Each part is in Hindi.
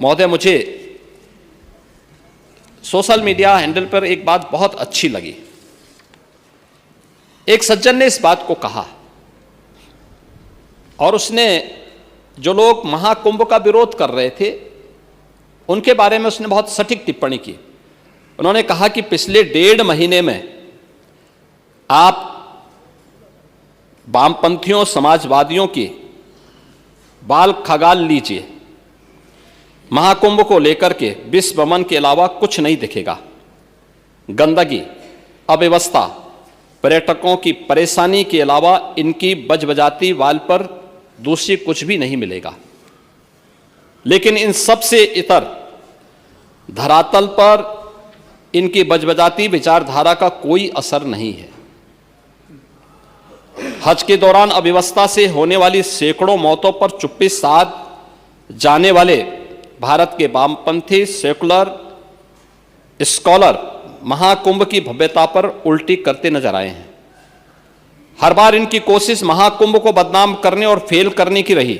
महोदय, मुझे सोशल मीडिया हैंडल पर एक बात बहुत अच्छी लगी। एक सज्जन ने इस बात को कहा और उसने जो लोग महाकुंभ का विरोध कर रहे थे उनके बारे में उसने बहुत सटीक टिप्पणी की। उन्होंने कहा कि पिछले 1.5 महीने में आप वामपंथियों, समाजवादियों की बाल खगाल लीजिए, महाकुंभ को लेकर के विश्व भ्रमण के अलावा कुछ नहीं दिखेगा। गंदगी, अव्यवस्था, पर्यटकों की परेशानी के अलावा इनकी बजबजाती वाल पर दूसरी कुछ भी नहीं मिलेगा। लेकिन इन सब से इतर धरातल पर इनकी बजबजाती विचारधारा का कोई असर नहीं है। हज के दौरान अव्यवस्था से होने वाली सैकड़ों मौतों पर चुप्पी साध जाने वाले भारत के वामपंथी सेकुलर स्कॉलर महाकुंभ की भव्यता पर उल्टी करते नजर आए हैं। हर बार इनकी कोशिश महाकुंभ को बदनाम करने और फेल करने की रही,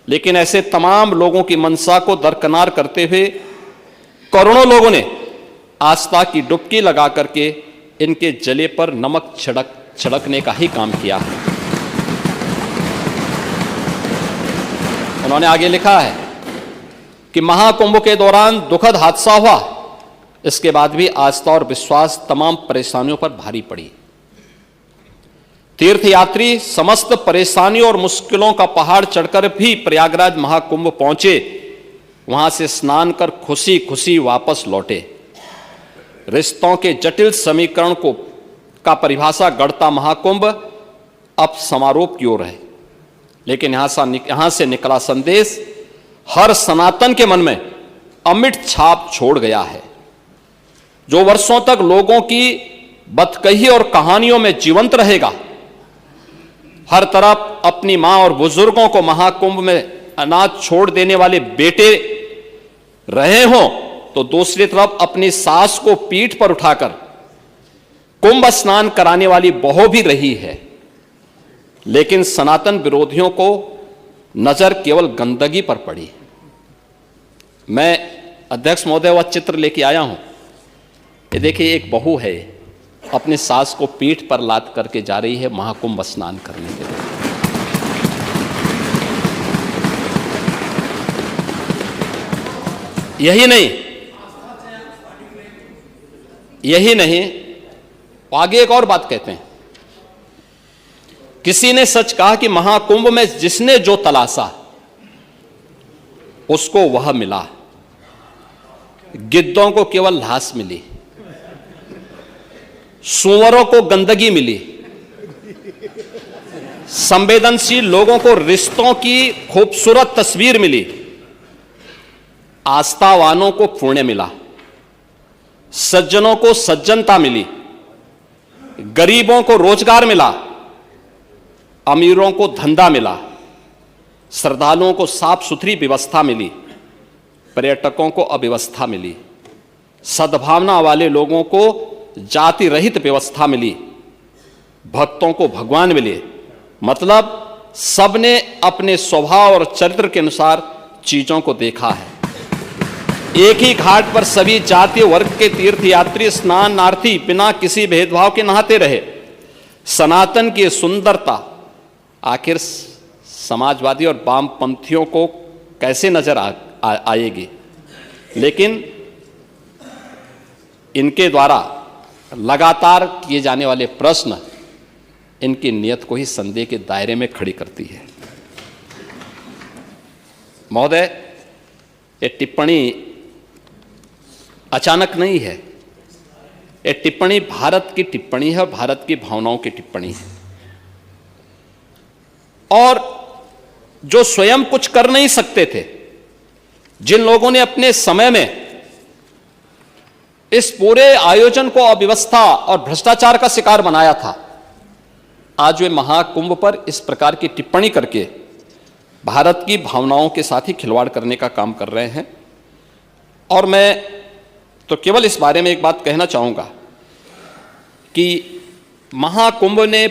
लेकिन ऐसे तमाम लोगों की मंशा को दरकिनार करते हुए करोड़ों लोगों ने आस्था की डुबकी लगा करके इनके जले पर नमक छिड़कने का ही काम किया है। उन्होंने आगे लिखा है कि महाकुंभ के दौरान दुखद हादसा हुआ, इसके बाद भी आस्था और विश्वास तमाम परेशानियों पर भारी पड़ी। तीर्थयात्री समस्त परेशानियों और मुश्किलों का पहाड़ चढ़कर भी प्रयागराज महाकुंभ पहुंचे, वहां से स्नान कर खुशी खुशी वापस लौटे। रिश्तों के जटिल समीकरण का परिभाषा गढ़ता महाकुंभ अब समारोह की ओर है, लेकिन यहां से निकला संदेश हर सनातन के मन में अमिट छाप छोड़ गया है, जो वर्षों तक लोगों की बदकही और कहानियों में जीवंत रहेगा। हर तरफ अपनी मां और बुजुर्गों को महाकुंभ में अनाथ छोड़ देने वाले बेटे रहे हों, तो दूसरी तरफ अपनी सास को पीठ पर उठाकर कुंभ स्नान कराने वाली बहू भी रही है। लेकिन सनातन विरोधियों को नजर केवल गंदगी पर पड़ी। मैं अध्यक्ष महोदय वह चित्र लेके आया हूं। ये देखिए, एक बहू है अपनी सास को पीठ पर लाद करके जा रही है महाकुंभ स्नान करने के लिए। यही नहीं, आगे एक और बात कहते हैं। किसी ने सच कहा कि महाकुंभ में जिसने जो तलाशा उसको वह मिला। गिद्धों को केवल लाश मिली, सूअरों को गंदगी मिली, संवेदनशील लोगों को रिश्तों की खूबसूरत तस्वीर मिली, आस्थावानों को पुण्य मिला, सज्जनों को सज्जनता मिली, गरीबों को रोजगार मिला, अमीरों को धंधा मिला, श्रद्धालुओं को साफ सुथरी व्यवस्था मिली, पर्यटकों को अव्यवस्था मिली, सद्भावना वाले लोगों को जाति रहित व्यवस्था मिली, भक्तों को भगवान मिले। मतलब सबने अपने स्वभाव और चरित्र के अनुसार चीजों को देखा है। एक ही घाट पर सभी जाति वर्ग के तीर्थयात्री स्नानार्थी बिना किसी भेदभाव के नहाते रहे। सनातन की सुंदरता आखिर समाजवादी और वामपंथियों को कैसे नजर आएगी? लेकिन इनके द्वारा लगातार किए जाने वाले प्रश्न इनकी नियत को ही संदेह के दायरे में खड़ी करती है। महोदय, ये टिप्पणी अचानक नहीं है। ये टिप्पणी भारत की टिप्पणी है, भारत की भावनाओं की टिप्पणी है। और जो स्वयं कुछ कर नहीं सकते थे, जिन लोगों ने अपने समय में इस पूरे आयोजन को अव्यवस्था और भ्रष्टाचार का शिकार बनाया था, आज वे महाकुंभ पर इस प्रकार की टिप्पणी करके भारत की भावनाओं के साथ ही खिलवाड़ करने का काम कर रहे हैं। और मैं तो केवल इस बारे में एक बात कहना चाहूंगा कि महाकुंभ ने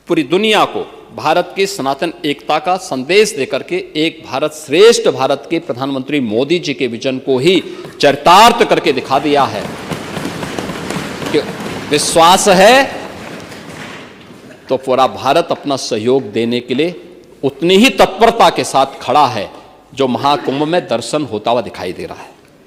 पूरी दुनिया को भारत की सनातन एकता का संदेश देकर के एक भारत श्रेष्ठ भारत के प्रधानमंत्री मोदी जी के विजन को ही चरितार्थ करके दिखा दिया है कि विश्वास है तो पूरा भारत अपना सहयोग देने के लिए उतनी ही तत्परता के साथ खड़ा है जो महाकुंभ में दर्शन होता हुआ दिखाई दे रहा है।